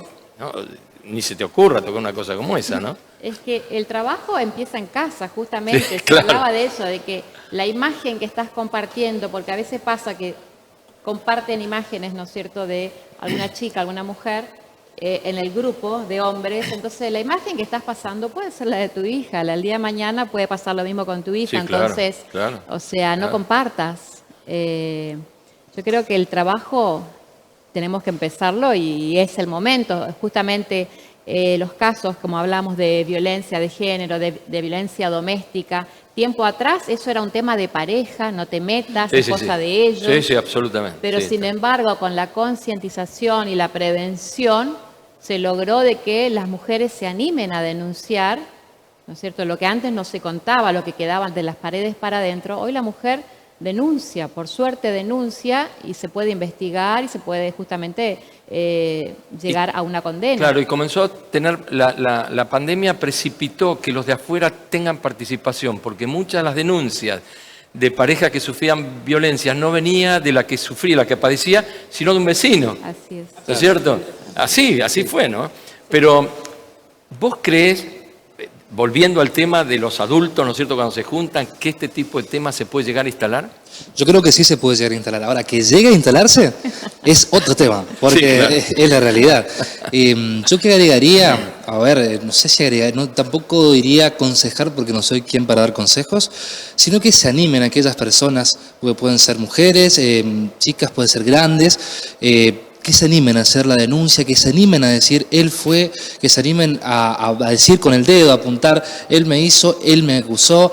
ni se te ocurra tocar una cosa como esa, ¿no? Es que el trabajo empieza en casa, justamente. Sí, se claro. hablaba de eso, de que la imagen que estás compartiendo, porque a veces pasa que comparten imágenes, ¿no es cierto?, de alguna chica, alguna mujer en el grupo de hombres. Entonces, la imagen que estás pasando puede ser la de tu hija. El día de mañana puede pasar lo mismo con tu hija. Sí, claro, Entonces, claro, o sea, no claro. compartas. Yo creo que el trabajo tenemos que empezarlo y es el momento. Justamente los casos, como hablamos de violencia de género, de violencia doméstica, tiempo atrás eso era un tema de pareja, no te metas, es cosa de ellos. Sí, sí, absolutamente. Pero sí, sin embargo, con la concientización y la prevención, se logró de que las mujeres se animen a denunciar, ¿no es cierto? Lo que antes no se contaba, lo que quedaba de las paredes para adentro, hoy la mujer denuncia, por suerte denuncia y se puede investigar y se puede justamente llegar a una condena. Claro, y comenzó a tener, la pandemia precipitó que los de afuera tengan participación, porque muchas de las denuncias de parejas que sufrían violencia no venía de la que sufría, la que padecía, sino de un vecino. Así es. ¿No es cierto? Así fue, ¿no? Pero vos creés, volviendo al tema de los adultos, ¿no es cierto?, cuando se juntan, que este tipo de temas se puede llegar a instalar. Yo creo que sí se puede llegar a instalar. Ahora, que llegue a instalarse es otro tema, porque Sí, claro. es la realidad. Yo que agregaría, a ver, no sé si agregar, no, tampoco iría a aconsejar porque no soy quien para dar consejos, sino que se animen aquellas personas, porque pueden ser mujeres, chicas, pueden ser grandes, que se animen a hacer la denuncia, que se animen a decir, él fue, que se animen a decir con el dedo, a apuntar, él me hizo, él me acusó,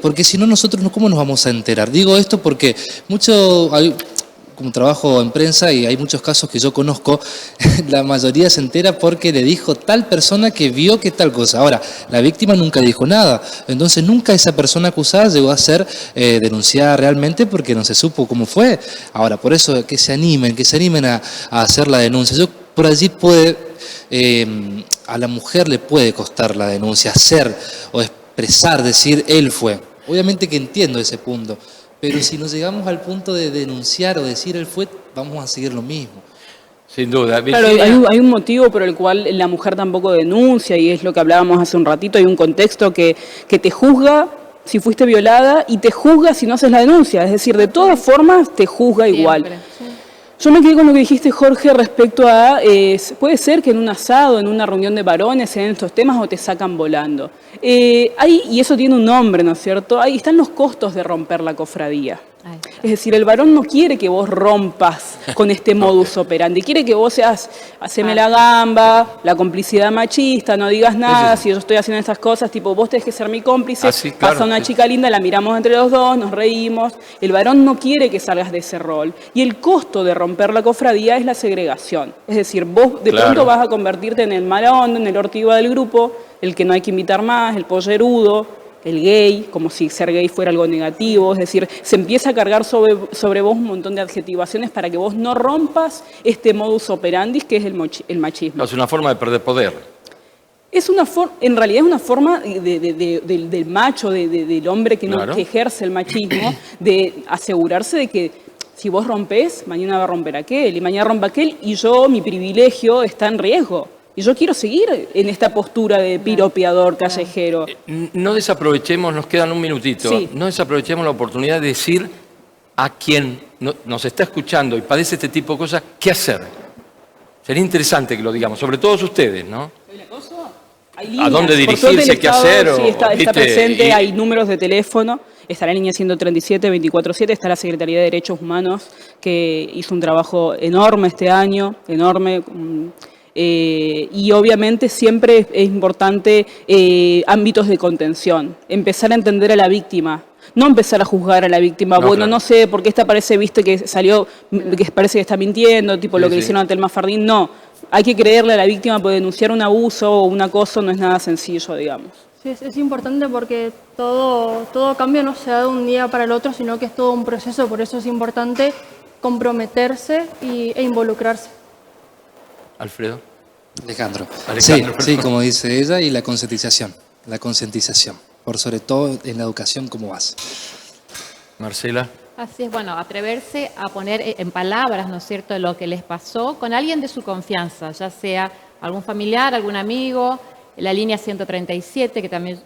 porque si no nosotros, ¿cómo nos vamos a enterar? Digo esto porque como trabajo en prensa y hay muchos casos que yo conozco, la mayoría se entera porque le dijo tal persona que vio que tal cosa. Ahora, la víctima nunca dijo nada, entonces nunca esa persona acusada llegó a ser denunciada realmente porque no se supo cómo fue. Ahora, por eso que se animen a hacer la denuncia. Yo por allí a la mujer le puede costar la denuncia, hacer o expresar, decir él fue. Obviamente que entiendo ese punto. Pero si nos llegamos al punto de denunciar o decir él fue, vamos a seguir lo mismo. Sin duda. Claro, hay un motivo por el cual la mujer tampoco denuncia, y es lo que hablábamos hace un ratito. Hay un contexto que te juzga si fuiste violada y te juzga si no haces la denuncia. Es decir, de todas formas te juzga igual. Yo me quedé con lo que dijiste, Jorge, respecto a, puede ser que en un asado, en una reunión de varones, se den estos temas o te sacan volando. Y eso tiene un nombre, ¿no es cierto? Ahí están los costos de romper la cofradía. Es decir, el varón no quiere que vos rompas con este modus operandi, quiere que vos seas, haceme la gamba, la complicidad machista, no digas nada, si yo estoy haciendo estas cosas, tipo, vos tenés que ser mi cómplice, claro, pasa una chica linda, la miramos entre los dos, nos reímos. El varón no quiere que salgas de ese rol. Y el costo de romper la cofradía es la segregación. Es decir, vos de pronto vas a convertirte en el mala onda, en el ortiva del grupo, el que no hay que invitar más, el pollerudo, el gay, como si ser gay fuera algo negativo. Es decir, se empieza a cargar sobre vos un montón de adjetivaciones para que vos no rompas este modus operandi que es el machismo. Es una forma de perder poder. En realidad es una forma del macho, del hombre que ejerce el machismo, de asegurarse de que si vos rompés, mañana va a romper aquel, y mañana rompe aquel, y mi privilegio está en riesgo. Y yo quiero seguir en esta postura de piropeador callejero. No desaprovechemos, nos quedan un minutito, no desaprovechemos la oportunidad de decir a quien nos está escuchando y padece este tipo de cosas, ¿qué hacer? Sería interesante que lo digamos, sobre todos ustedes, ¿no? ¿A dónde dirigirse? ¿Qué hacer? Sí, está presente, hay números de teléfono. Está la línea 137, 24/7, está la Secretaría de Derechos Humanos, que hizo un trabajo enorme este año, enorme. Y obviamente siempre es importante ámbitos de contención, empezar a entender a la víctima, no empezar a juzgar a la víctima. No sé por qué esta parece, viste, que salió, que parece que está mintiendo, tipo lo que le hicieron a Telma Fardín. No, hay que creerle a la víctima, porque denunciar un abuso o un acoso no es nada sencillo, digamos. Sí, es importante porque todo cambio no se da de un día para el otro, sino que es todo un proceso. Por eso es importante comprometerse e involucrarse. Alfredo. Alejandro. Sí, como dice ella, y la concientización, por sobre todo en la educación como base. Marcela. Así es, bueno, atreverse a poner en palabras, ¿no es cierto?, lo que les pasó con alguien de su confianza, ya sea algún familiar, algún amigo, la línea 137, que también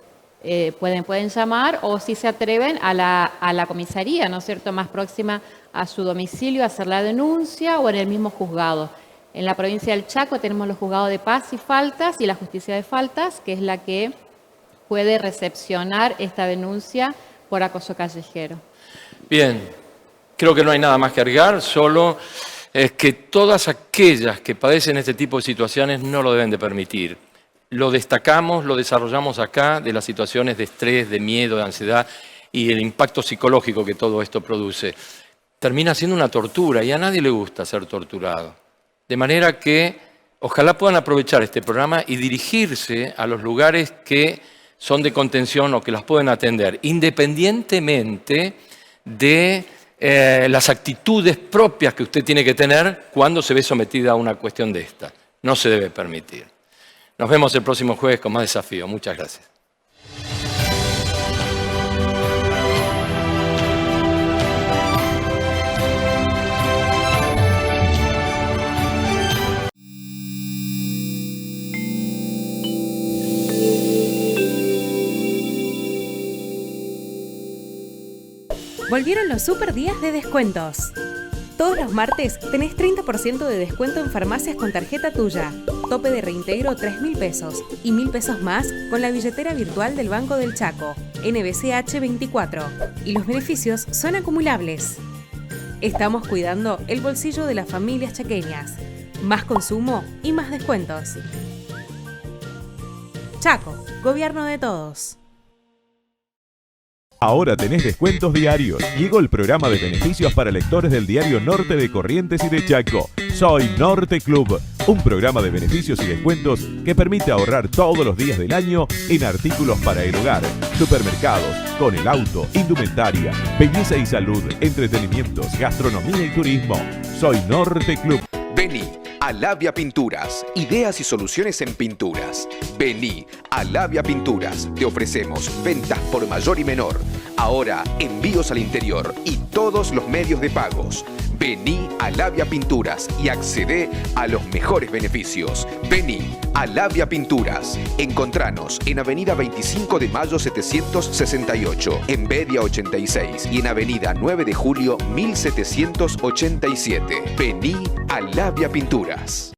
pueden llamar, o si se atreven a la comisaría, ¿no es cierto?, más próxima a su domicilio, a hacer la denuncia, o en el mismo juzgado. En la provincia del Chaco tenemos los juzgados de paz y faltas y la justicia de faltas, que es la que puede recepcionar esta denuncia por acoso callejero. Bien, creo que no hay nada más que agregar, solo es que todas aquellas que padecen este tipo de situaciones no lo deben de permitir. Lo destacamos, lo desarrollamos acá, de las situaciones de estrés, de miedo, de ansiedad y el impacto psicológico que todo esto produce. Termina siendo una tortura y a nadie le gusta ser torturado. De manera que ojalá puedan aprovechar este programa y dirigirse a los lugares que son de contención o que las pueden atender, independientemente de las actitudes propias que usted tiene que tener cuando se ve sometida a una cuestión de esta. No se debe permitir. Nos vemos el próximo jueves con más desafío. Muchas gracias. Volvieron los super días de descuentos. Todos los martes tenés 30% de descuento en farmacias con tarjeta tuya. Tope de reintegro 3.000 pesos y 1.000 pesos más con la billetera virtual del Banco del Chaco, NBCH 24. Y los beneficios son acumulables. Estamos cuidando el bolsillo de las familias chaqueñas. Más consumo y más descuentos. Chaco, gobierno de todos. Ahora tenés descuentos diarios. Llegó el programa de beneficios para lectores del diario Norte de Corrientes y de Chaco. Soy Norte Club, un programa de beneficios y descuentos que permite ahorrar todos los días del año en artículos para el hogar, supermercados, con el auto, indumentaria, belleza y salud, entretenimientos, gastronomía y turismo. Soy Norte Club. Vení a Labia Pinturas, ideas y soluciones en pinturas. Vení a Labia Pinturas, te ofrecemos ventas por mayor y menor. Ahora envíos al interior y todos los medios de pagos. Vení a Labia Pinturas y accedé a los mejores beneficios. Vení a Labia Pinturas. Encontranos en Avenida 25 de Mayo 768, en Bedia 86 y en Avenida 9 de Julio 1787. Vení a Labia Pinturas.